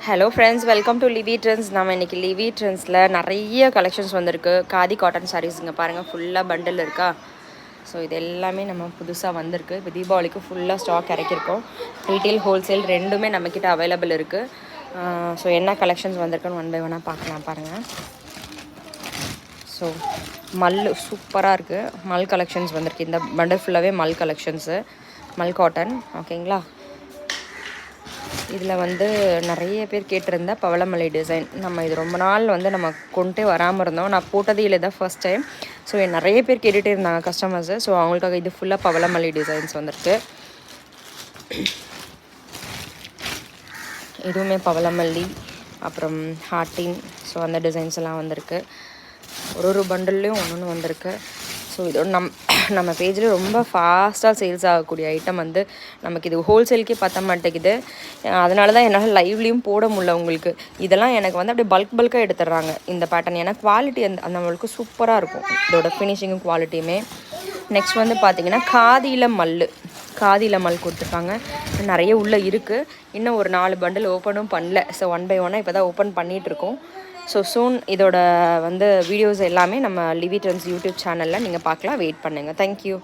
Hello friends, welcome to Livy trends. நம்ம இன்றைக்கி Livy ட்ரெண்ட்ஸில் நிறைய கலெக்ஷன்ஸ் வந்திருக்கு. காதி காட்டன் சாரீஸ் இங்கே பாருங்கள், ஃபுல்லாக பண்டில் இருக்கா. ஸோ இது எல்லாமே நம்ம புதுசாக வந்திருக்கு. இப்போ தீபாவளிக்கு ஃபுல்லாக ஸ்டாக் இறக்கியிருக்கோம். ரீட்டெயில் ஹோல்சேல் ரெண்டுமே நம்மக்கிட்ட அவைலபிள் இருக்குது. ஸோ என்ன கலெக்ஷன்ஸ் வந்திருக்குன்னு ஒன் பை ஒன்னாக பார்க்கலாம் பாருங்கள். ஸோ மல் சூப்பராக இருக்குது. மல் கலெக்ஷன்ஸ் வந்திருக்கு. இந்த பண்டில் ஃபுல்லாகவே மல் கலெக்ஷன்ஸு, மல் காட்டன். ஓகேங்களா. இதில் வந்து நிறைய பேர் கேட்டிருந்த பவளமல்லி டிசைன். நம்ம இது ரொம்ப நாள் வந்து நம்ம கொண்டே வராமல் இருந்தோம். நான் போட்டதே இல்லை, தான் ஃபர்ஸ்ட் டைம். ஸோ நிறைய பேர் கேட்டுகிட்டே இருந்தாங்க கஸ்டமர்ஸு. ஸோ அவங்களுக்காக இது ஃபுல்லாக பவளமல்லி டிசைன்ஸ் வந்திருக்கு. இதுவுமே பவளமல்லி, அப்புறம் ஹார்ட்டின், ஸோ அந்த டிசைன்ஸ் எல்லாம் வந்திருக்கு. ஒரு பண்டல்லையும் ஒன்று வந்திருக்கு. ஸோ இதோட நம்ம பேஜில் ரொம்ப ஃபாஸ்ட்டாக சேல்ஸ் ஆகக்கூடிய ஐட்டம் வந்து நமக்கு இது ஹோல்சேலுக்கே பற்ற மாட்டேங்குது. அதனால தான் என்னால் லைவ்லேயும் போட முடியல உங்களுக்கு. இதெல்லாம் எனக்கு வந்து அப்படியே பல்காக எடுத்துடுறாங்க இந்த பேட்டர்ன். ஏன்னா குவாலிட்டி அந்த நம்மளுக்கு சூப்பராக இருக்கும், இதோட ஃபினிஷிங்கும் குவாலிட்டியுமே. நெக்ஸ்ட் வந்து பார்த்திங்கன்னா காதியில் மல் கொடுத்துருக்காங்க. நிறைய உள்ளே இருக்குது. இன்னும் ஒரு 4 பண்டில் ஓப்பனும் பண்ணல. ஸோ ஒன் பை ஒன்னாக இப்போ தான் ஓப்பன் பண்ணிகிட்ருக்கோம். ஸோ சூன் இதோட வந்து வீடியோஸ் எல்லாமே நம்ம லிவி ட்ரெண்ட்ஸ் யூடியூப் சேனலில் நீங்கள் பார்க்கலாம். வெயிட் பண்ணுங்கள். தேங்க்யூ.